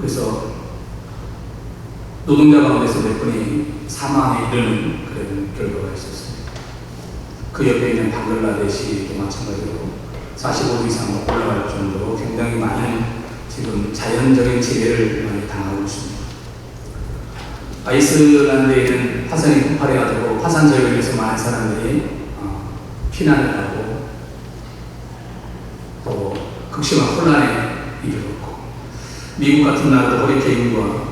그래서 노동자 가운데서 몇 분이 사망에 이르는 그런 결과가 있었습니다. 그 옆에 있는 방글라데시도 마찬가지로 45도 이상 올라갈 정도로 굉장히 많은 지금 자연적인 재해를 많이 당하고 있습니다. 아이슬란드에는 화산이 폭발해가지고 화산 저역에서 많은 사람들이 피난을 하고 또 극심한 혼란에 이르렀고, 미국 같은 나라도 허리케인과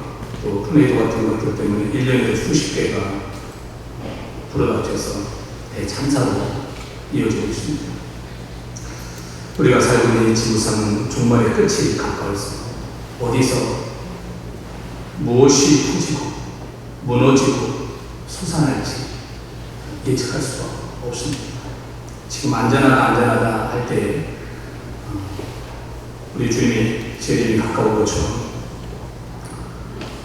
또 토네이도 같은 것들 때문에 1년에 수십 개가 불어닥쳐서 대참사로 이어지고 있습니다. 우리가 살고 있는 이 지구상은 종말의 끝이 가까워서 어디서 무엇이 터지고 무너지고 솟아날지 예측할 수가 없습니다. 지금 안전하다 할 때 우리 주님이 재림이 가까운 것처럼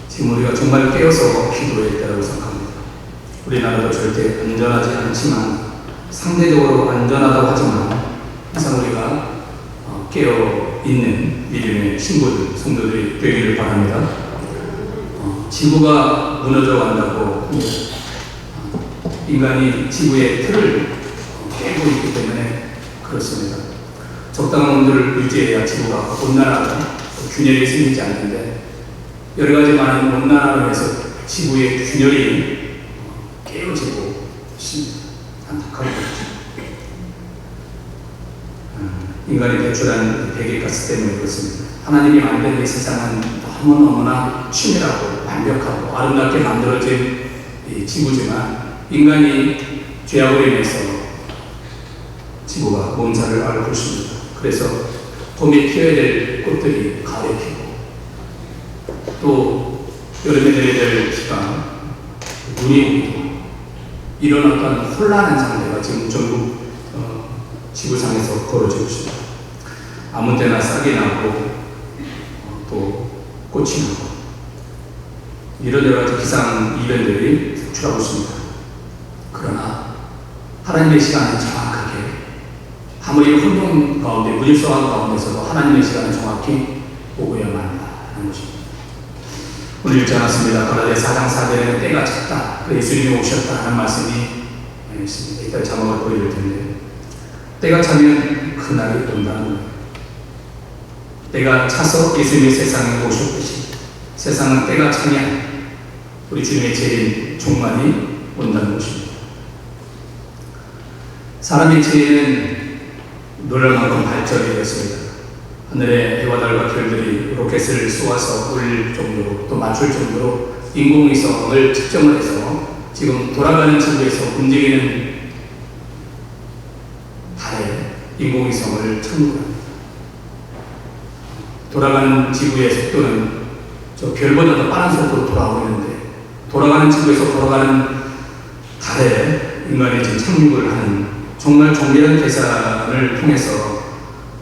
지금 우리가 정말 깨어서 기도해야 되라고 생각합니다. 우리나라도 절대 안전하지 않지만, 상대적으로 안전하다고 하지만 항상 우리가 깨어있는 믿음의 신부들, 성도들이 되기를 바랍니다. 지구가 무너져 간다고 인간이 지구의 틀을 깨고 있기 때문에 그렇습니다. 적당한 온도를 유지해야 지구가 온난화가 균열이 생기지 않는데, 여러 가지 많은 온난화로 해서 지구의 균열이 깨어지고 있습니다. 안타까운 거죠. 인간이 배출한 배기가스 때문에 그렇습니다. 하나님이 만든 이 세상은 너무너무나 치밀하고 완벽하고 아름답게 만들어진 이 지구지만, 인간이 죄악으로 인해서 지구가 몸살을 앓고 있습니다. 그래서 봄에 피어야 될 꽃들이 가을에 피고, 또 여름에 내려야 될 비가 눈이 오고, 이런 어떤 혼란한 상태가 지금 전국 지구상에서 벌어지고 있습니다. 아무 때나 싹이 나고 또 꽃이 나고, 이런 여러 가지 기상 이변들이 속출하고 있습니다. 그러나 하나님의 시간은 정확하게, 아무리 혼돈 가운데 무질서한 가운데서도 하나님의 시간은 정확히 오고야만 한다는 것입니다. 오늘 읽지 않았습니다. 갈라디아 4장 4절에는 때가 찼다, 예수님이 오셨다 하는 말씀이 있습니다. 이따 자막을 보여드릴 텐데, 때가 차면 그날이 온다는 거예요. 때가 차서 예수님이 세상에 오셨듯이 세상은 때가 차면 우리 주님의 재림 종말이 온다는 것입니다. 사람의 지혜는 놀랄 만큼 발전이 되었습니다. 하늘에 해와 달과 별들이 로켓을 쏘아서 올릴 정도로, 또 맞출 정도로 인공위성을 측정을 해서 지금 돌아가는 지구에서 움직이는 달에 인공위성을 착륙합니다. 돌아가는 지구의 속도는 저 별보다 더 빠른 속도로 돌아오고 있는데, 돌아가는 지구에서 돌아가는 달에 인간이 지금 착륙을 하는, 정말 정밀한 계산을 통해서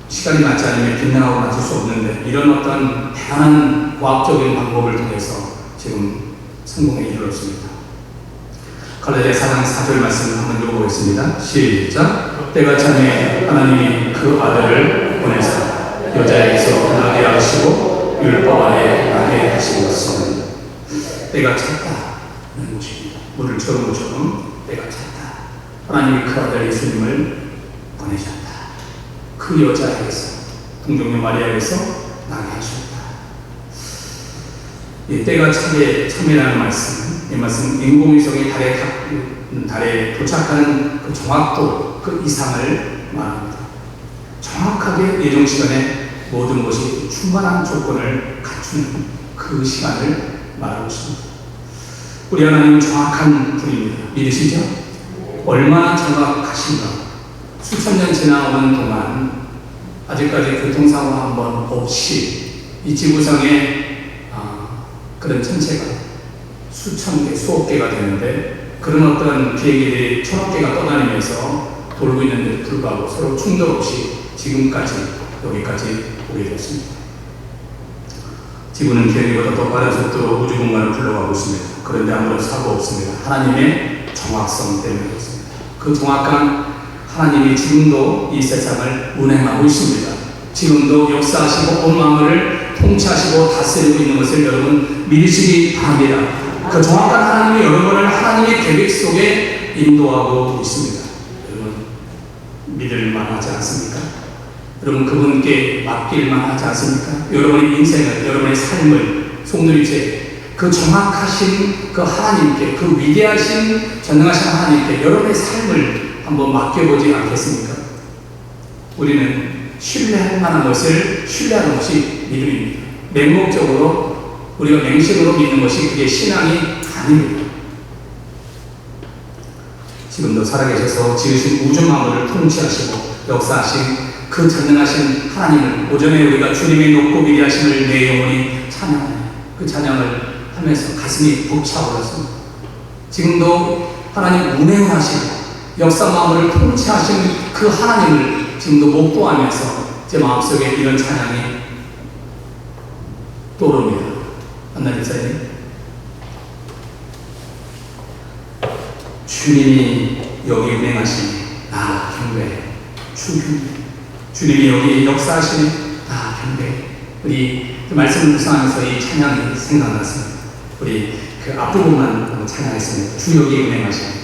시간이 맞지 않으면 빗나가고 맞출 수 없는데, 이런 어떤 대단한 과학적인 방법을 통해서 지금 성공에 이르렀습니다. 갈라디아 4장 4절 말씀을 한번 읽어보겠습니다. 시작. 때가 차매 하나님이 그 아들을 보내사 여자에게서 나게 하시고 율법 아래 나게 하신 것은 때가 찼다는 것입니다. 물을 채운 것처럼 때가 찼다. 하나님이 그 아들 예수님을 보내셨다. 그 여자에게서, 동정녀 마리아에게서 나게 하셨다. 이 때가 참이라는 말씀, 이 말씀 인공위성이 달에 도착하는 그 정확도, 그 이상을 말합니다. 정확하게 예정 시간에 모든 것이 충분한 조건을 갖추는 그 시간을 말하고 있습니다. 우리 하나님은 정확한 분입니다. 믿으시죠? 얼마나 정확하신가. 수천 년 지나오는 동안 아직까지 교통사고 한 번 없이 이 지구상에 그런 천체가 수천 개, 수억 개가 되는데, 그런 어떤 비행기들이 천억 개가 떠다니면서 돌고 있는데도 불구하고 서로 충돌 없이 지금까지 여기까지 오게 됐습니다. 지구는 비행기보다 더 빠른 속도로 우주 공간을 불러가고 있습니다. 그런데 아무런 사고 없습니다. 하나님의 정확성 때문에 그렇습니다. 그 정확한 하나님이 지금도 이 세상을 운행하고 있습니다. 지금도 역사하시고 온 만물을 통치하시고 다스리고 있는 것을 여러분 믿으시기 바랍니다. 그 정확한 하나님이 여러분을 하나님의 계획 속에 인도하고 있습니다. 여러분 믿을 만하지 않습니까? 여러분 그분께 맡길만 하지 않습니까? 여러분의 인생을, 여러분의 삶을 송두리째 그 정확하신 그 하나님께, 그 위대하신 전능하신 하나님께 여러분의 삶을 한번 맡겨보지 않겠습니까? 우리는 신뢰할 만한 것을 신뢰하는 것이 믿음입니다. 맹목적으로 우리가 맹신으로 믿는 것이 그게 신앙이 아닙니다. 지금도 살아계셔서 지으신 우주 만물을 통치하시고 역사하신 그 전능하신 하나님을 오전에 우리가 주님의 높고 위대하심을 내 영혼이 찬양하는 그 찬양을 하면서 가슴이 벅차오르습니다. 지금도 하나님 운행하시고 역사 만물을 통치하신 그 하나님을 지금도 목도하면서 제 마음속에 이런 찬양이 떠오릅니다. 한나님 사님, 주님이 여기 운행하시니 나 경배해. 주님이 여기 역사하시니 나 경배해. 우리 그 말씀을 묵상하면서 이 찬양이 생각났습니다. 우리 그 앞부분만 한번 찬양했습니다. 주 여기 운행하시니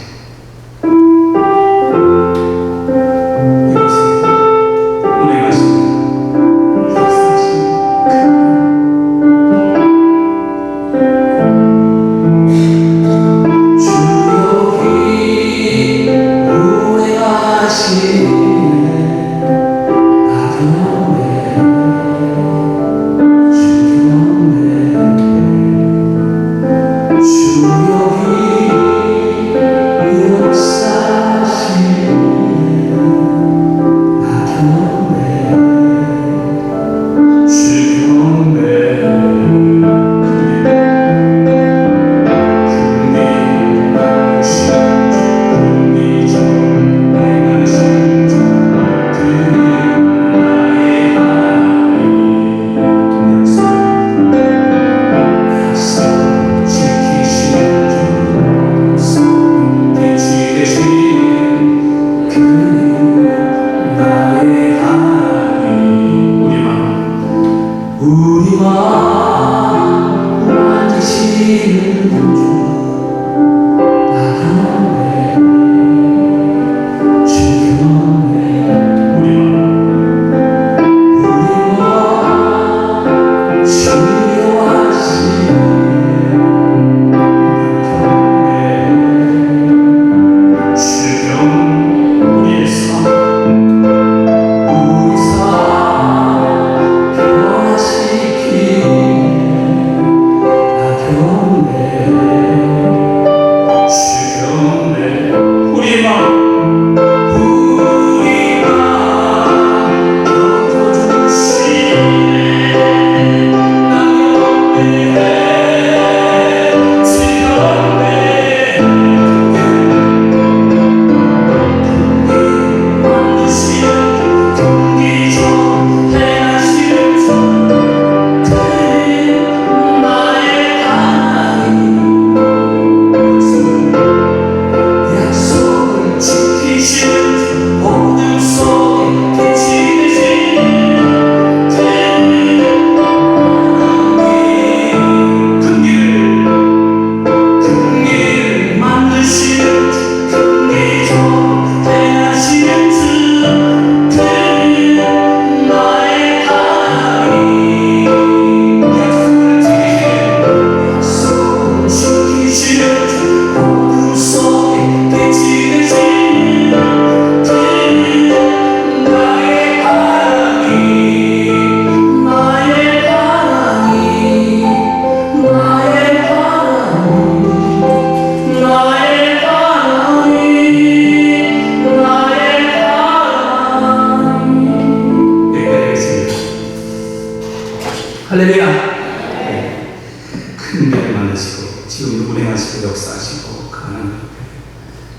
할렐루야. 네. 큰 배를 만드시고 지금도 운행하시고 역사하시고 그 하나님을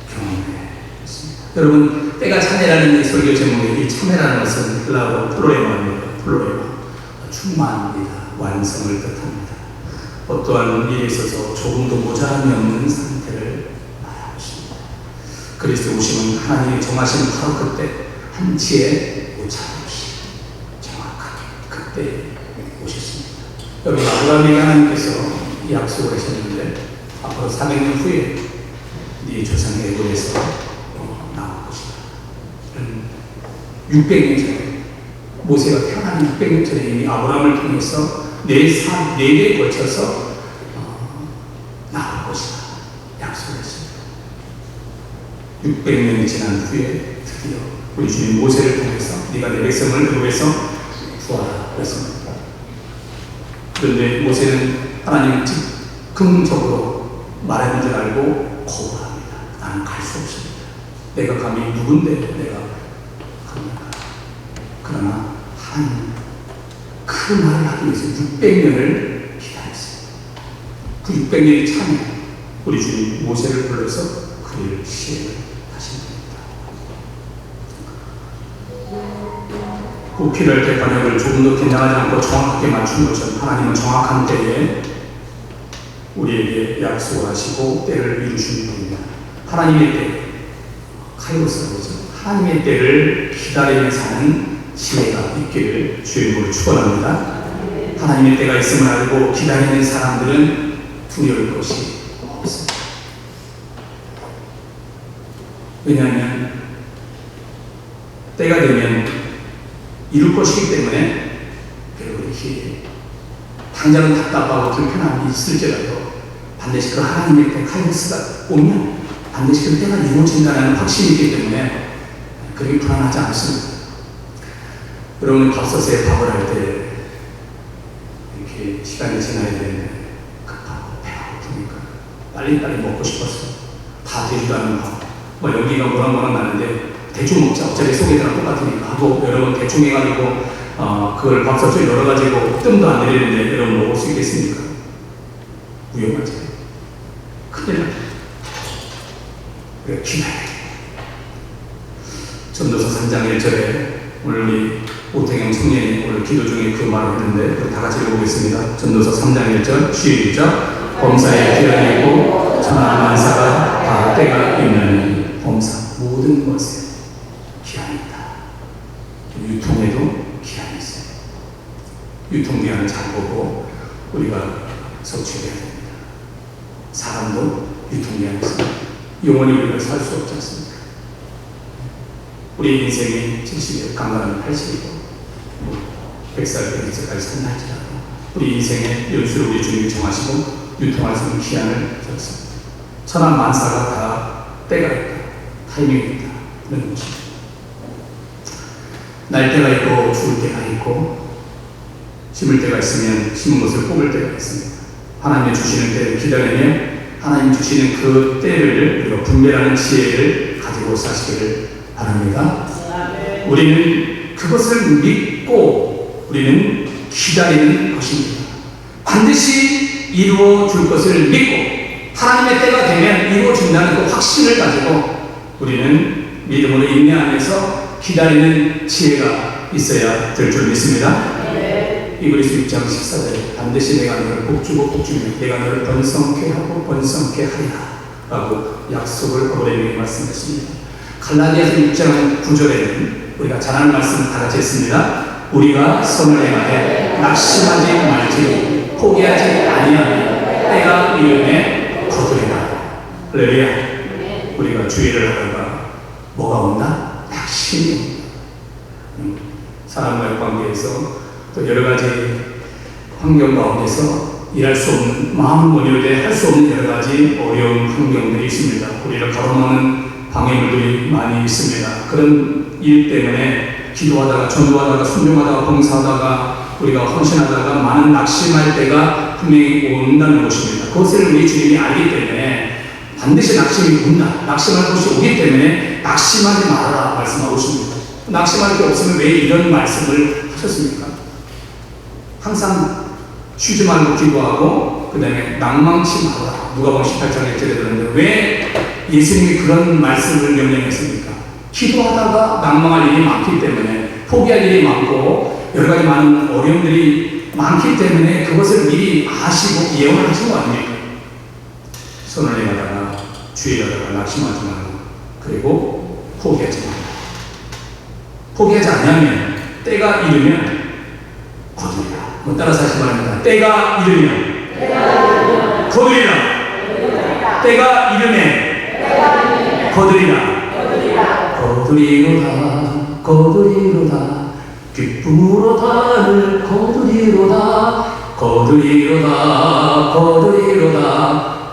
경험했습니다. 여러분, 때가 차례라는 이 설교 제목이, 이 참회라는 것은 헬라어로 플로레마입니다. 플로레마, 충만합니다. 완성을 뜻합니다. 어떠한 일에 있어서 조금도 모자람이 없는 상태를 말하고 있습니다. 그리스도 오심은 하나님이 정하신 바로 그때 한치의 오차 없이 정확하게 그때 오셨습니다. 여러분, 아브라함에게 하나님께서 약속을 하셨는데 앞으로 400년 후에 네 조상의 애굽에서 나올 것이다. 600년 전에, 모세가 태어나는 600년 전에 이미 아브라함을 통해서 네 대에 걸쳐서 나올 것이다 약속을 했습니다. 600년이 지난 후에 드디어 우리 주님 모세를 통해서 네가 내 백성을 애굽에서 구하라 그랬습니다. 그런데 모세는 하나님을 즉흥적으로 말하는 줄 알고 거부합니다. 나는 갈 수 없습니다. 내가 감히 누군데 내가 갑니까? 그러나 하나님 그 말을 하기 위해서 600년을 기다렸어요. 그 600년이 차면 우리 주님 모세를 불러서 그 일을 시행을 하신 겁니다. 그 필요할 때 번역을 조금 더 긴장하지 않고 정확하게 맞춘 것처럼 하나님은 정확한 때에 우리에게 약속을 하시고 때를 이루시는 분입니다. 하나님의 때, 카이로스라고 하죠. 하나님의 때를 기다리며 사는 지혜가 있기를 주의 이름으로 축원합니다. 하나님의 때가 있음을 알고 기다리는 사람들은 두려울 것이 없습니다. 왜냐하면 때가 되면 이룰 것이기 때문에 그렇게 당장은 답답하고 불편함이 있을지라도 반드시 그 하나님의 때 카이로스가 오면 반드시 그 때가 이루어진다는 확신이 있기 때문에 그렇게 불안하지 않습니다. 여러분, 밥솥에 밥을 할 때 이렇게 시간이 지나야 되는데 급하고 배가 고프니까 빨리빨리 먹고 싶었어요. 다 되지도 않는 밥, 연기가 모락모락 나는데 대충 먹자, 어차피 속에다가 똑같으니까 하고 여러분 대충 해가지고 그걸 밥솥에 열어가지고 뜸도 안 들이는데 여러분 먹을 수 있겠습니까? 위험하죠. 큰일 납니다. 그래, 기다려야 돼요. 전도서 3장 1절에 오늘 우리 오태경 청년이 오늘 기도 중에 그 말을 했는데 다 같이 읽어보겠습니다. 전도서 3장 1절 시작. 범사에 기한이 있고 천하만사가 다 때가 있는 범사 모든 것에 기한이 있다. 유통에도 기한이 있어요. 유통기한을 잘 보고 우리가 성취해야 됩니다. 사람도 유통기한이 있습니다. 영원히 우리가 살 수 없지 않습니까? 우리 인생이 70일, 강간은 80이고 100살, 100세까지 산다 할지라도 우리 인생의 연수를 우리 주님이 정하시고 유통할 수 있는 기한을 줬습니다. 천하만사가 다 때가 있다. 타이밍이 있다. 그런 것입니다. 날 때가 있고 죽을 때가 있고 심을 때가 있으면 심은 것을 뽑을 때가 있습니다. 하나님이 주시는 때를 기다리며 하나님 주시는 그 때를 우리가 분별하는 지혜를 가지고 사시기를 바랍니다. 우리는 그것을 믿고 우리는 기다리는 것입니다. 반드시 이루어 줄 것을 믿고 하나님의 때가 되면 이루어 준다는 그 확신을 가지고 우리는 믿음으로 인내하면서 기다리는 지혜가 있어야 될 줄 믿습니다. 이브리서 6장 14절에 반드시 내가 너를 복주고 복주며 내가 너를 번성케 하고 번성케 하리라 라고 약속을 아브라함에게 말씀했습니다. 갈라디아서 6장 9절에는 우리가 잘 아는 말씀 다 같이 했습니다. 우리가 선을 행하되 낙심하지 말지 포기하지 아니하며 때가 이르매 거두리라. 할렐루야. 우리가 주의를 하다가 뭐가 온다? 낙심이 온다. 사람과의 관계에서 또 여러 가지 환경 가운데서 일할 수 없는, 마음 원효대 할 수 없는 여러 가지 어려운 환경들이 있습니다. 우리를 가로막는 방해물들이 많이 있습니다. 그런 일 때문에 기도하다가, 전도하다가, 순종하다가, 봉사하다가, 우리가 헌신하다가 많은 낙심할 때가 분명히 온다는 것입니다. 그것을 우리 주님이 알기 때문에 반드시 낙심이 온다. 낙심할 것이 오기 때문에 낙심하지 말아라 말씀하고 있습니다. 낙심할 게 없으면 왜 이런 말씀을 하셨습니까? 항상 쉬지 말고 기도하고 그 다음에 낭망치 말아라. 누가복음 18장 1절에 들었는데 왜 예수님이 그런 말씀을 명령했습니까? 기도하다가 낭망할 일이 많기 때문에, 포기할 일이 많고 여러 가지 많은 어려움들이 많기 때문에 그것을 미리 아시고 예언을 하신 거 아닙니까? 선을 행하다가 주의하다가 낙심하지 말고 그리고 포기하지 말고 포기하지 않으면 때가 이르면 거두리라. 한번 따라서 하시기 바랍니다. 때가 이르면 거두리라. 때가 이르면 거두리라. 거두리로다. 기쁨으로 달을 거두리로다.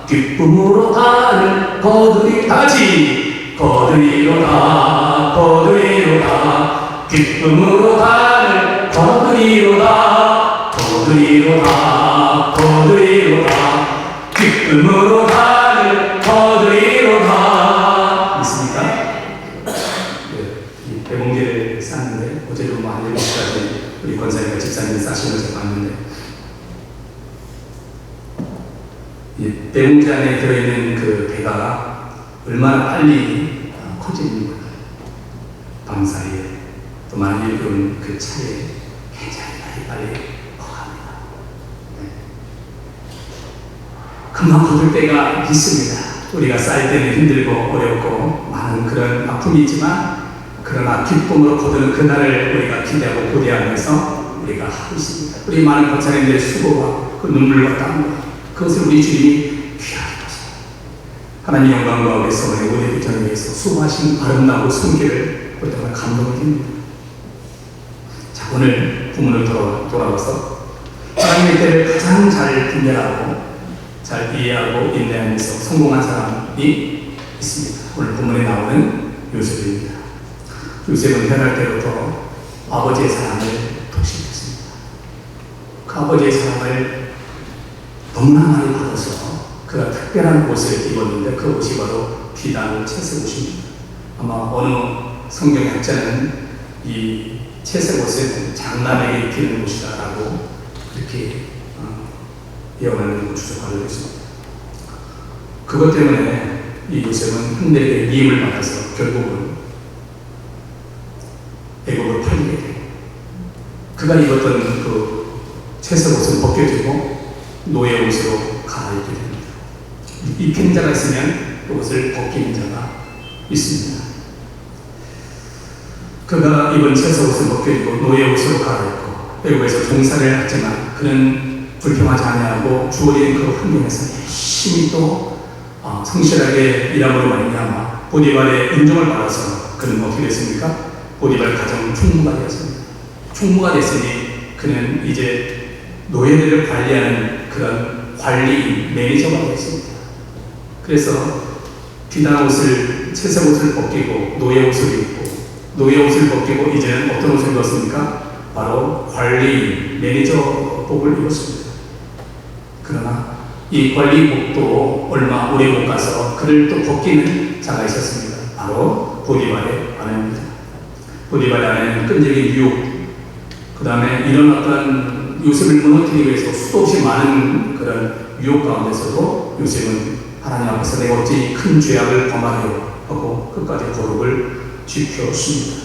기쁨으로 달을 거두리. 다같이 거두리로다. 기쁨으로 달을 거두리로다. 기쁨으로 달을 거두리로다. 있습니까? 이 배봉제를 쌓는데 어제도 한 7시까지 우리 권사님과 집사님이 쌓으시는 걸 제가 봤는데, 이 배봉제 안에 들어있는 그 배가 얼마나 빨리 커지는 거예요. 밤 사이에 또 많은 일들은 그 차에 굉장히 빨리 커갑니다. 네. 금방 거둘 때가 있습니다. 우리가 쌓일 때는 힘들고 어렵고 많은 그런 아픔이 있지만, 그러나 기쁨으로 거두는 그날을 우리가 기대하고 고대하면서 우리가 하고 있습니다. 우리 많은 권사님들의 수고와 그 눈물과 땀과 그것을 우리 주님이 귀하게 보십니다. 하나님 영광과 우리 성원의 오대 비전을 위해서 수고하신 아름다운 손길을 볼 때마다 감동을 듭니다. 자, 오늘 부문으로 돌아와서 하나님의 때를 가장 잘 분별하고 잘 이해하고 인내하면서 성공한 사람이 있습니다. 오늘 본문에 나오는 요셉입니다. 요셉은 태어날 때부터 아버지의 사랑을 독식했습니다. 그 아버지의 사랑을 너무나 많이 받아서 그가 특별한 옷을 입었는데, 그 옷이 바로 비단 채색 옷입니다. 아마 어느 성경학자는 이 채색 옷은 장남에게 입히는 옷이다라고 이렇게 예언하는 추적하고 있습니다. 그것 때문에 이 요셉은 형들에게 미움을 받아서 결국은 애국으로 팔리게 돼요. 그가 입었던 그 채색 옷은 벗겨지고 노예 옷으로 갈아입게 됩니다. 입히는 자가 있으면 그것을 벗기는 자가 있습니다. 그가 입은 채색 옷을 벗겨지고 노예 옷으로 갈아입고 애국에서 종사를 했지만, 그는 불평하지 아니하고 주어진 그 환경에서 열심히 또 성실하게 일함으로 말미암아 보디발의 인정을 받아서 그는 어떻게 됐습니까? 보디발 가정 총무가 되었습니다. 총무가 됐으니 그는 이제 노예들을 관리하는 그런 관리 매니저가 되었습니다. 그래서 비단 옷을, 채색 옷을 벗기고 노예 옷을 입고, 노예 옷을 벗기고 이제는 어떤 옷을 입었습니까? 바로 관리 매니저복을 입었습니다. 그러나 이 관리복도 얼마 오래 못 가서 그를 또 벗기는 자가 있었습니다. 바로 보디발의 아내입니다. 보디발의 아내는 끈질긴 유혹, 그 다음에 이런 어떤 요셉을 무너뜨리기 위해서 수도 없이 많은 그런 유혹 가운데서도 요셉은 하나님 앞에서 내가 어찌 큰 죄악을 범하려 하고 끝까지 거룩을 지켰습니다.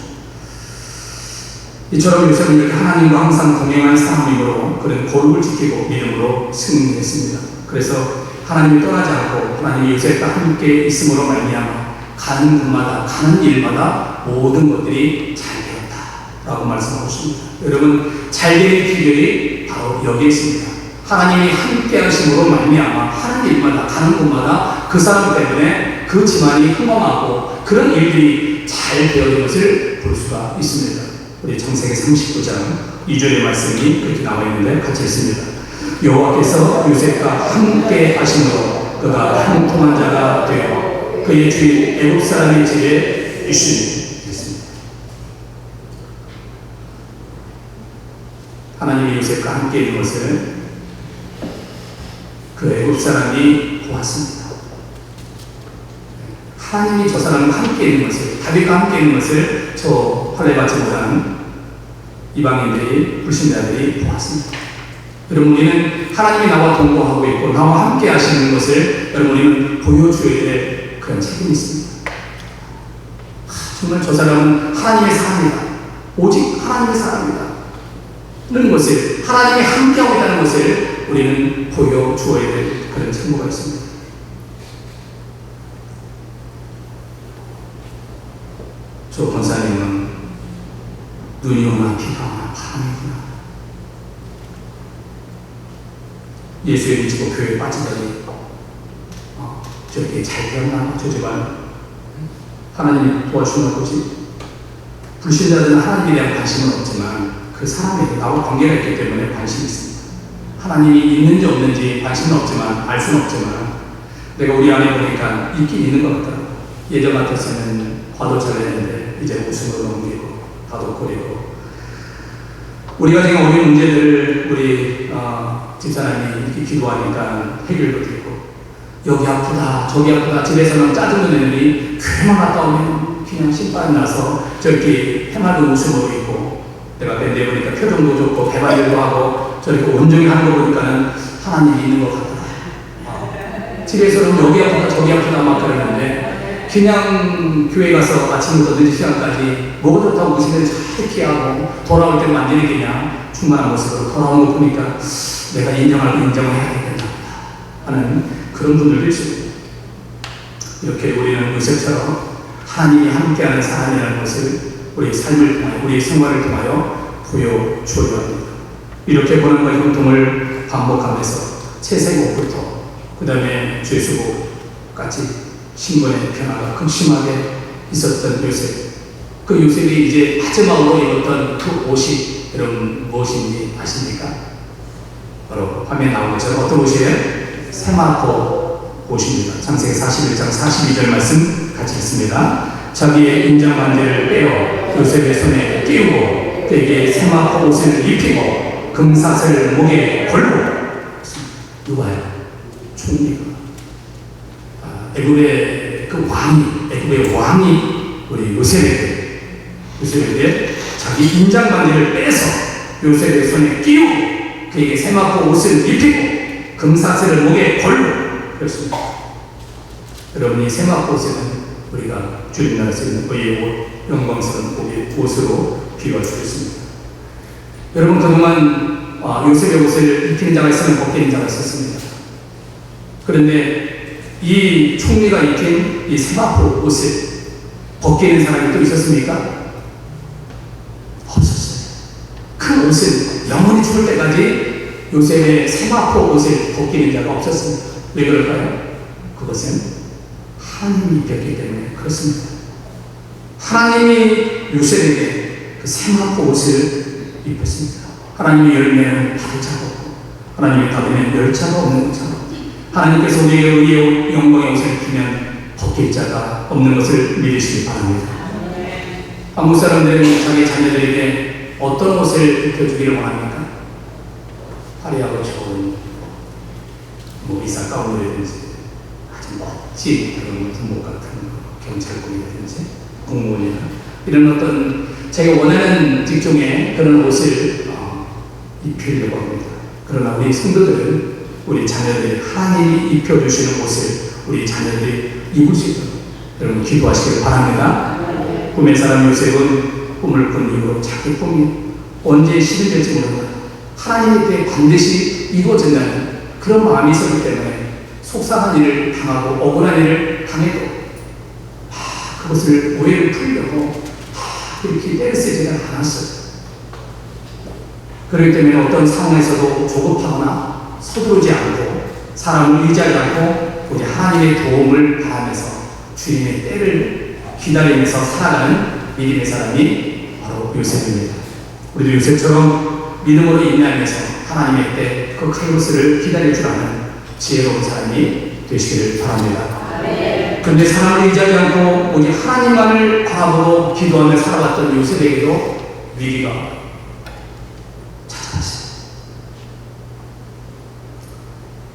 이처럼 요셉은 이렇게 하나님과 항상 동행한 사람이므로 그는 거룩을 지키고 믿음으로 승리했습니다. 그래서 하나님이 떠나지 않고 하나님이 요셉과 함께 있음으로 말미암아 가는 곳마다, 가는 일마다 모든 것들이 잘 되었다라고 말씀하고 있습니다. 여러분, 잘 되는 비결이 바로 여기에 있습니다. 하나님이 함께 하심으로 말미암아 하는 일마다, 가는 곳마다 그 사람 때문에 그 집안이 흥망하고 그런 일들이 잘 되어진 것을 볼 수가 있습니다. 우리 창세기 39장 2절의 말씀이 이렇게 나와 있는데 같이 읽습니다. 여호와께서 요셉과 함께 하심으로 그가 형통한 자가 되어 그의 주인 애굽 사람의 집에 있으니. 하나님이 요셉과 함께 있는 것을 그 애굽 사람이 보았습니다. 하나님이 저 사람과 함께 있는 것을, 다윗과 함께 있는 것을 저 할례받지 못한 이방인들이, 불신자들이 보았습니다. 여러분, 우리는 하나님이 나와 동거하고 있고 나와 함께 하시는 것을 여러분 우리는 보여줘야 될 그런 책임이 있습니다. 정말 저 사람은 하나님의 사람이다, 오직 하나님의 사람이다 는 것을, 하나님이 함께하고 있다는 것을 우리는 보여주어야 될 그런 책무가 있습니다. 저 권사님은 눈이 오나 비가 오나 바람이 오나 예수의 믿고 교회에 빠지더니 저렇게 잘 되었나 저 집안 하나님이 도와주나 보지. 불신자들은 하나님에 대한 관심은 없지만 그 사람에게 나와 관계가 있기 때문에 관심이 있습니다. 하나님이 있는지 없는지 관심은 없지만 알 수는 없지만 내가 우리 안에 보니까 있긴 있는 것 같더라고요. 예전 같았으면 화도 잘 내는데 이제 웃음으로 넘기고 화도 고리고 우리 가정의 어려운 문제들을 우리 집사람이 이렇게 기도하니까 해결도 되고 여기 아프다 저기 아프다 집에서는 짜증도 내느니 교회만 갔다 오면 그냥 신발 나서 저렇게 해맑은 웃음으로 있고 내가 내보니까 표정도 좋고 개발일도 하고 저렇게 온종일 하는 거 보니까는 하나님이 있는 것 같더라. 집에서는 여기 아프다 저기 아프다 막 그러는데 그냥 교회 가서 아침부터 늦은 시간까지 뭐가 좋다고 웃으면 잘 피하고 돌아올 때 완전히 그냥 충만한 모습으로 돌아오는 거 보니까 내가 인정하고 인정해야 되겠다 하는 그런 분들도 있습니다. 이렇게 우리는 요셉처럼 하나님이 함께하는 사람이라는 것을 우리 삶을 통하여 우리 생활을 통하여 보여줘야 합니다. 이렇게 보는 것의 활동을 반복하면서 채색옷부터 그 다음에 죄수복까지 신분의 변화가 극심하게 있었던 요셉. 그 요셉이 이제 마지막으로 입었던 그 옷이 여러분 무엇인지 아십니까? 바로 화면에 나온 것처럼 어떤 옷이에요? 세마포 옷입니다. 창세기 41장 42절 말씀 같이 읽습니다. 자기의 인장 반지를 빼어 요셉의 손에 끼우고 그에게 세마포 옷을 입히고 금사슬 목에 걸고. 누가요? 총리가 애굽의 그 애굽의 왕이 우리 요셉에게 자기 인장 반지를 빼서 요셉의 손에 끼우고 그에게 세마포 옷을 입히고 금사슬을 목에 걸고 그렇습니다. 여러분 이 세마포 옷은 우리가 주님나라에 쓰는 의의 옷, 영광스러운 옷으로 비유할 수 있습니다. 여러분 그동안 요셉의 옷을 입히는 자가 있으면 벗기는 자가 있었습니다. 그런데 이 총리가 입힌 이 세마포 옷을 벗기는 사람이 또 있었습니까? 없었어요. 그 옷은 영원히 죽을 때까지 요셉의 세마포 옷을 벗기는 자가 없었습니다. 왜 그럴까요? 그것은 하나님이 입혔기 때문에 그렇습니다. 하나님이 요셉에게 그 세마포 옷을 입혔습니다. 하나님의 열매는 받을 자가 없고 하나님의 닫으면 열 자가 없는 것처럼 하나님께서 우리의 의의 영광의 옷을 입히면 벗길 자가 없는 것을 믿으시기 바랍니다. 한국 사람들은 자기 자녀들에게 어떤 옷을 입혀주기를 원합니까? 화려하고 좋은 의사 가운이라든지 아주 멋진 그런 군복 같은 경찰군이라든지 공무원이나 이런 어떤 자기가 원하는 직종의 그런 옷을 입히려고 합니다. 그러나 우리 성도들은 우리 자녀들이 하나님이 입혀주시는 옷을 우리 자녀들이 입을 수 있도록 여러분 기도하시길 바랍니다. 꿈의 사람 요셉은 꿈을 꾼 이후로 자기 꿈이 언제 실현될지 모른다. 하나님께 반드시 이루어진다는 그런 마음이 있었기 때문에 속상한 일을 당하고 억울한 일을 당해도 그것을 오해를 풀려고 이렇게 때를 쓰지는 않았어요. 그렇기 때문에 어떤 상황에서도 조급하거나 서두르지 않고 사람을 의지하지 않고 우리 하나님의 도움을 바라면서 주님의 때를 기다리면서 살아가는 믿음의 사람이 바로 요셉입니다. 우리도 요셉처럼 믿음으로 인내하면서 하나님의 때 그 칼로스를 기다릴 줄 아는 지혜로운 사람이 되시기를 바랍니다. 그런데 사람을 의지하지 않고 오직 하나님만을 바라보고 기도하며 살아갔던 요셉에게도 위기가 찾아왔어요.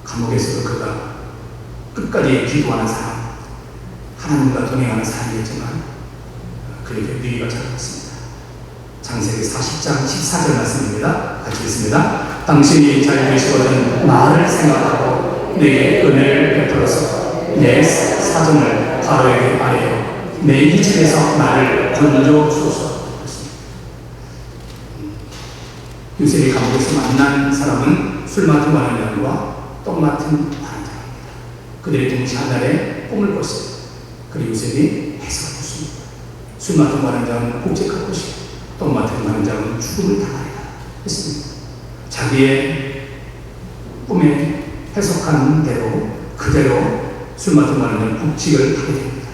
감옥에서도 그가 끝까지 기도하는 사람, 하나님과 동행하는 사람이었지만 그에게 위기가 찾아왔습니다. 창세기 40장 14절 말씀입니다. 같이 읽습니다. 당신이 잘 계시거든 나를 생각하고 내게 은혜를 베풀어서 내 사정을 바로에게 아뢰어 내 이 집에서 나를 건져주소서. 요셉이 감옥에서 만난 사람은 술 맡은 바람과 떡 맡은 바람입니다. 그들이 동시에 하늘에 꿈을 꿨어요. 그리고 요셉이 해석을 했습니다. 술 맡은 바람자는 복직할 것이고 떡 맡은 바람자는 죽음을 당하리라 했습니다. 자기의 꿈에 해석하는 대로 그대로 술 맡은 관원은 복직을 하게 됩니다.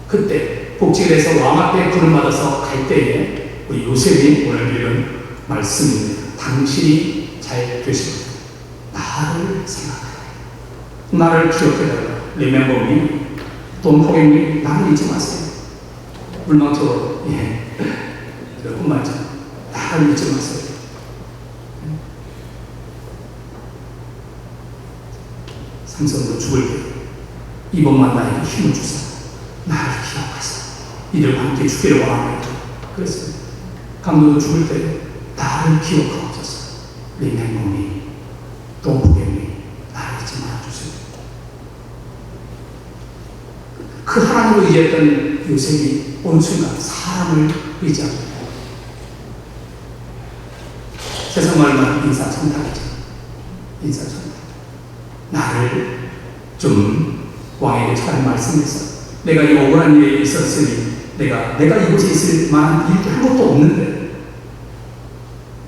그때 복직을 해서 왕 앞에 부름받아서 갈 때에 우리 요셉이 오늘 읽은 말씀입니다. 당신이 잘 되시고 나를 생각하라. 나를 기억해달라. Remember me. Don't forget me. 나를 잊지 마세요. 물망토로 뿐만 아니라 나를 잊지 마세요. 삼성도 죽을 때 이번만 나에게 힘을 주사 나를 기억하사 이들과 함께 죽기를 원합니다. 그랬어요. 강도도 죽을 때 나를 기억하옵소서. Remember me. Don't forget me. 나를 잊지 말아주세요. 그 하나님을 의지했던 요셉이 어느 순간 사람을 의지합니다. 세상 말만 인사천당이죠. 인사천당. 나를 좀 왕에게 잘 말씀해서 내가 이 억울한 일에 있었으니 내가 이곳에 있을 만한 일도 한 것도 없는데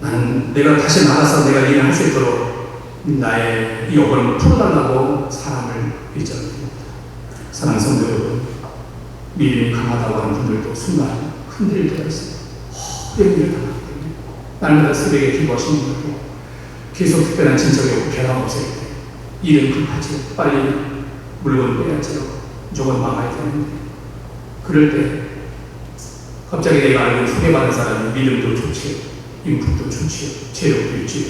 나는 내가 다시 나가서 내가 일을 할 수 있도록 나의 이 억울함을 풀어달라고 사람을 의지합니다. 사랑하는 성도 여러분, 믿음이 강하다고 하는 분들도 순간 흔들릴 때가 있어요. 이런 일을 당하기 때문에 날마다 새벽에 기도하시는 분들도 계속 특별한 진척이 없고 변화가 없을 때 일은 급하지요. 빨리 물건 빼야지요. 조금 막아야 되는데 그럴 때 갑자기 내가 알고 소개받은 사람이 믿음도 좋지요. 인품도 좋지요. 체력도 있지요.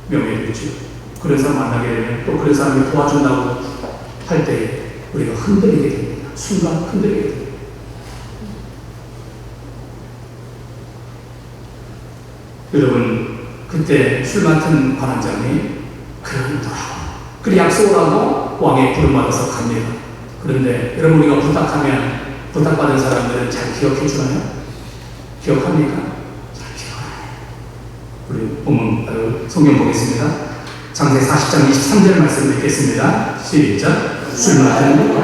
명예도 있지요. 그런 사람 만나게 되면 또 그런 사람이 도와준다고 할 때 우리가 흔들리게 됩니다. 순간 흔들리게 됩니다. 여러분, 그때 술 맡은 관원장이 그러더라고. 그리 약속을 하고 왕의 부름받아서 갑니다. 그런데 여러분, 우리가 부탁받은 사람들은 잘 기억해 주나요? 기억합니까? 잘 기억해요. 우리 본문, 성경 보겠습니다. 창세 40장 23절 말씀 읽겠습니다. 시작. 술 맡은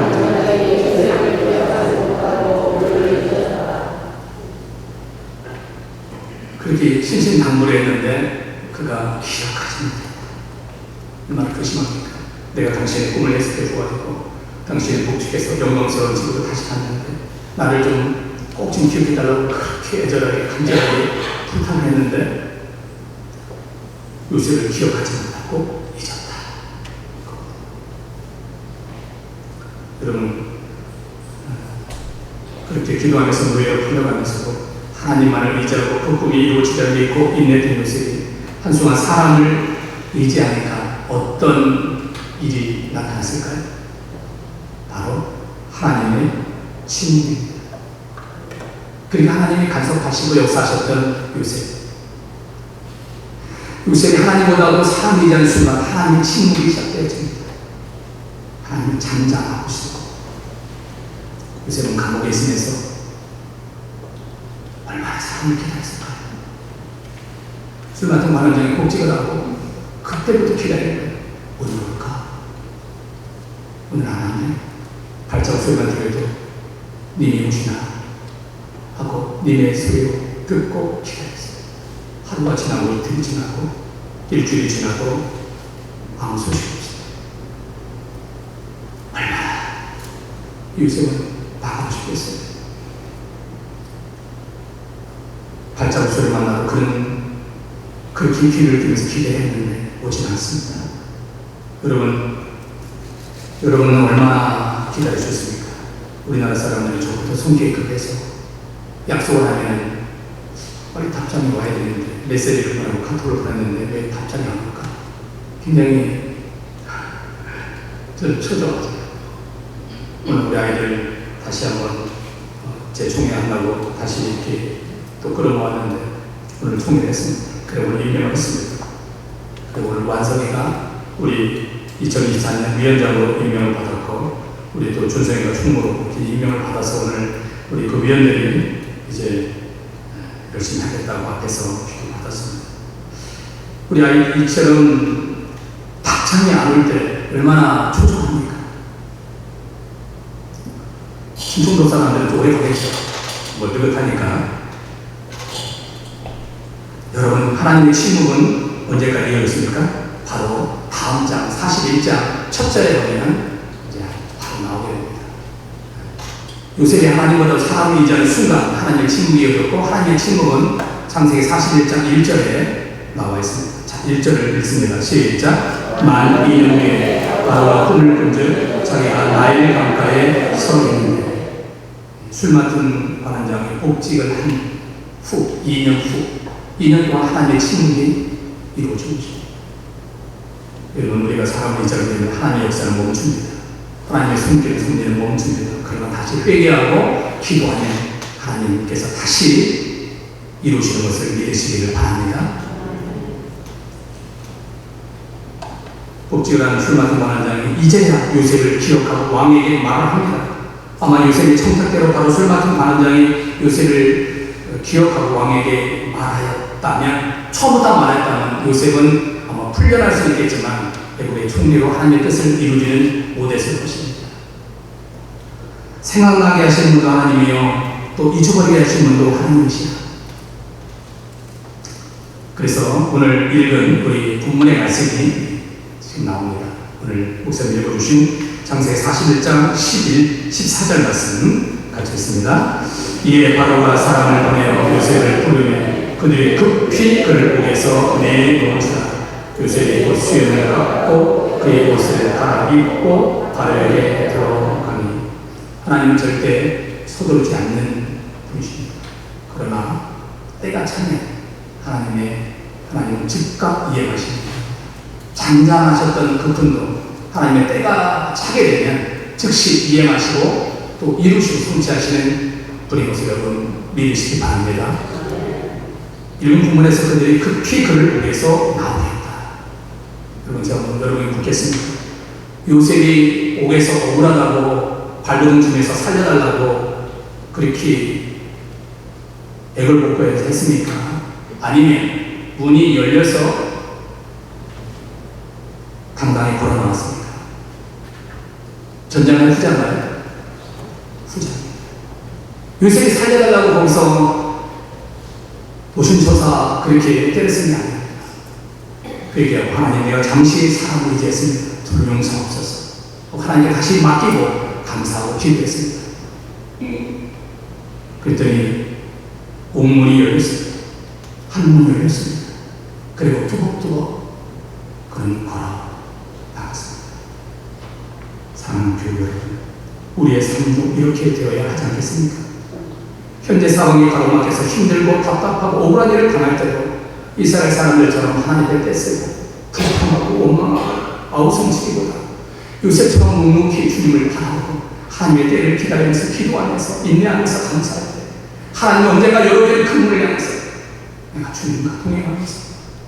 그렇게 신신당부했는데 그가 기억하십니다. 얼마나 극심합니까? 내가 당신의 꿈을 해석해 주어가지고 당신의 복직해서 영광스러운 집으로 다시 갔는데 나를 좀 꼭 좀 기억해달라고 그렇게 애절하게 간절하게 부탁을 했는데 요셉을 기억하지 못하고 잊었다. 여러분, 그렇게 기도하면서 노예로 풀려가면서도 하나님만을 의지하고 그 꿈이 이루어지자를 믿고 인내된 요셉이 한순간 사람을 의지하니까 어떤 일이 나타났을까요? 바로 하나님의 침묵입니다. 그러니까 하나님이 간섭하시고 역사하셨던 요셉이 하나님보다도 사람을 의지하는 순간 하나님의 침묵이 시작되어집니다. 하나님은 잠잠하고 있고 요셉은 감옥에 있으면서 얼마나 사람을 기다렸을까요? 술 맡은 관원장이 복직을 하고 그때부터 기다리는 거예요. 오늘 올까? 오늘 안 왔네? 발자국 소리만 들려도 님이 오시나? 하고 님의 소리로 듣고 기다렸어요. 하루가 지나고 이틀이 지나고 일주일이 지나고 아무 소식이 없어요. 얼마나 요셉은 나가고 싶겠어요. 발자국 소리만 나도 그렇게 귀를 들면서 기대했는데 오진 않습니다. 여러분은 얼마나 기다리셨습니까? 우리나라 사람들은 저부터 성격이 급해서 약속을 하면 빨리 답장이 와야 되는데 메시지를 보내고 카톡을 보냈는데 왜 답장이 안 올까? 굉장히 처져가지고 오늘 우리 아이들 다시 한번 재총회한다고 다시 이렇게 또 끌어모았는데 오늘 총회를 했습니다. 그래 오늘 임명을 했습니다. 그리고 오늘 완성이가 우리 2024년 위원장으로 임명을 받았고 우리 또 준성이가 총무로 이렇게 임명을 받아서 오늘 우리 그 위원들이 이제 열심히 하겠다고 앞에서 기도 받았습니다. 우리 아이 이처럼 답장이 안 올 때 얼마나 초조합니까? 충청도 사람들은 또 오래 걸리죠. 뭐 느긋하니까. 여러분, 하나님의 침묵은 언제까지 이어졌습니까? 바로 다음 다음 장 41장 첫 절에 보면 이제 바로 나오게 됩니다. 요셉이 하나님보다 사람이 이전의 순간 하나님의 침묵이 이어졌고, 하나님의 침묵은 창세기 41장 1절에 나와 있습니다. 자, 1절을 읽습니다. 시작. 만 2년 후에 바로가 꿈을 꾼즉 자기가 나일 강가에 서 있는데, 술 맡은 관원장이 복직을 한 후 2년 동안 하나님의 침묵이 이루어진 것입니다. 여러분, 우리가 사람을 이전에 되면 하나님의 역사는 멈춥니다. 하나님의 손길을 손대는 멈춥니다. 그러나 다시 회개하고 기도하면 하나님께서 다시 이루시는 것을 믿으시기를 바랍니다. 복직을 한 술 맡은 관원장이 이제야 요셉을 기억하고 왕에게 말을 합니다. 아마 요셉이 청탁대로 바로 술 맡은 관원장이 요셉을 기억하고 왕에게 말하였다면, 처음부터 말했다면 요셉은 아마 풀려날 수 있겠지만 애굽의 총리로 하나님의 뜻을 이루지는 못했을 것입니다. 생각나게 하시는 분도 하나님이요, 또 잊어버리게 하시는 분도 하나님이시다. 그래서 오늘 읽은 우리 본문의 말씀이 지금 나옵니다. 오늘 목사님 읽어주신 창세기 41장 11, 14절 말씀 같이 있습니다. 이에 바로가 사람을 보내어 요셉을 부르며 그들이 급히 그를 옥에서 내놓으시라. 요셉이 곧 수염을 깎고 그의 옷을 갈아입고 바로에게 들어가니, 하나님은 절대 서두르지 않는 분이십니다. 그러나 때가 차면 하나님은 즉각 이행하십니다. 잠잠하셨던 그 분도 하나님의 때가 차게 되면 즉시 이행하시고 또 이루시고 성취하시는 분인 것을 여러분 믿으시기 바랍니다. 읽은 부분에서 그들이 급히 그를 옥에서 나오겠다. 여러분, 제가 오늘 여러분이 묻겠습니다. 요셉이 옥에서 억울하다고 발버둥 중에서 살려달라고 그렇게 애걸복걸해서 했습니까? 아니면 문이 열려서 당당히 걸어 나왔습니까? 전장의 후자인가요? 후자. 요셉이 살려달라고 거기서 노심초사 그렇게 때렸으면 안 됩니다. 그 얘기하고, 하나님, 내가 잠시 사람을 의지했습니다. 저를 용서하옵소서. 하나님께 다시 맡기고 감사하고 기도했습니다. 그랬더니 옥문이 열렸습니다. 한문이 열렸습니다. 그리고 뚜벅뚜벅 그는 걸어 나갔습니다. 사랑하는 교회 여러분, 우리의 삶도 이렇게 되어야 하지 않겠습니까? 현재 상황이 가로막혀서 힘들고 답답하고 억울한 일을 당할 때도 이스라엘 사람들처럼 하나님을 떼쓰고 불평하고 원망하고 아우성치기보다 요셉처럼 묵묵히 주님을 바라보고 하나님의 때를 기다리면서 기도하면서 인내하면서 감사할 때, 하나님 언젠가 열어줄 그 문을 향해서 내가 주님과 동행하면서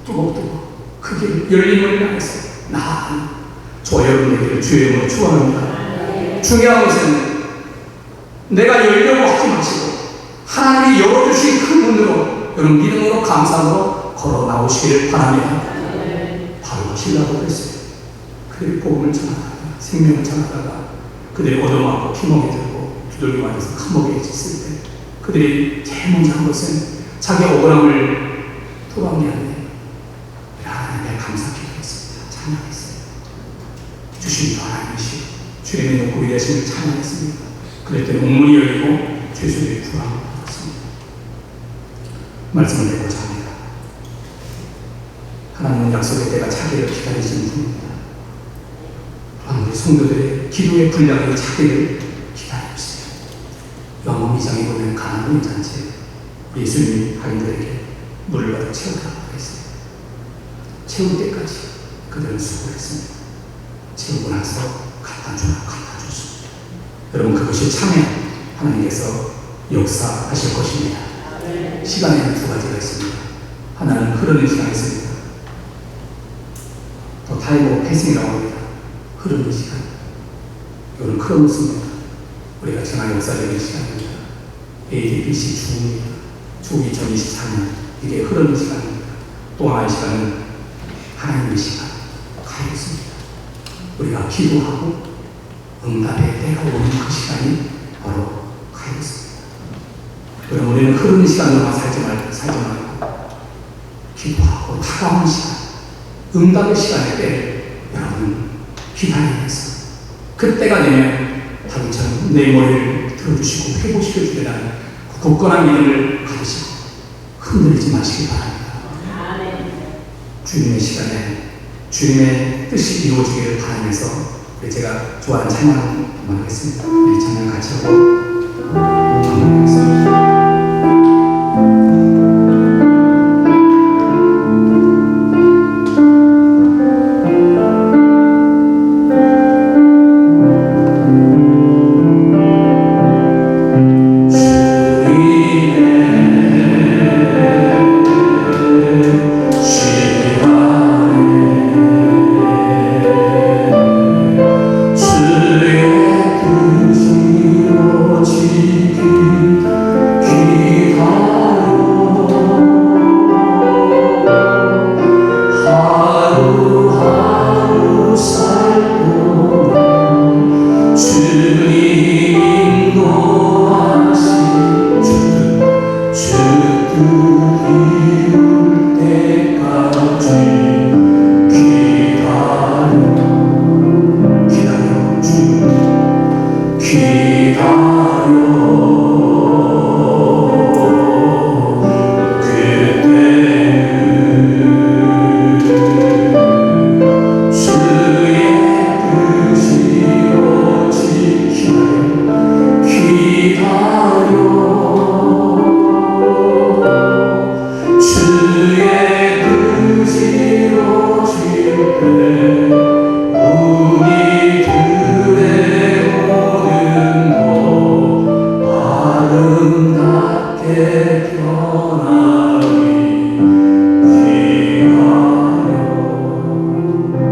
뚜벅뚜벅 그 길 열린 문을 향해서 나아가는 저와 여러분에게 주의 이름으로 축원합니다. 중요한 것은 내가 열려고 하지 마시고 하나님이 열어주신 그 문으로 여러분 믿음으로 감사함으로 걸어 나오시기를 바랍니다. 바로 신라고 그랬어요. 그들이 복음을 전하다가 생명을 전하다가 그들이 얻어맞고 피멍에 들고 두들겨 맞아서 감옥에 갇혔을 때 그들이 제일 먼저 한 것은 자기 억울함을 토방이 아니에요. 하나님의 감사 기도했습니다. 찬양했어요. 주신 하나님이시고 주님의 높고 위대하심을 찬양했습니다. 그랬더니 옥문이 열리고 죄수들이 구원을 받았습니다. 말씀을 내고자 합니다. 하나님은 약속의 때가 차기를 기다리시는 분입니다. 또한 우리 성도들의 기도의 분량이 차기를 기다리고 있습니다. 요한복음 2장에 보면 가나안 혼잔치 예수님이 하인들에게 물을 받아 채우라고 했어요. 채울 때까지 그들은 수고를 했습니다. 채우고 나서 갖다 줬습니다. 여러분, 그것이 참여 하나님께서 역사하실 것입니다. 시간에는 두 가지가 있습니다. 하나는 흐르는 시간이 있습니다. 더 타임 오브 패싱이라고 합니다. 흐르는 시간. 이거는 크로노스입니다. 우리가 지난 역사적인 시간입니다. ADBC 주입니다. 주 2024년 이게 흐르는 시간입니다. 또 하나의 시간은 하나님의 시간, 가겠습니다. 우리가 기도하고 응답의 때가 오는 그 시간이 바로 가겠습니다. 그럼 우리는 흐르는 시간으로만 살지 말고 기도하고 다가오는 시간, 응답의 시간의 때를 기다리면서 그때가 되면 다윗처럼 내 머리를 들어주시고 회복시켜 주리라는 그 굳건한 믿음을 가지시고 흔들리지 마시기 바랍니다. 주님의 시간에 주님의 뜻이 이루어지기를 바라면서 제가 좋아하는 찬양 한번 하겠습니다. 우리 찬양 같이 하고 마무리하겠습니다.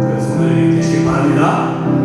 그래서 오늘 되시길 바랍니다.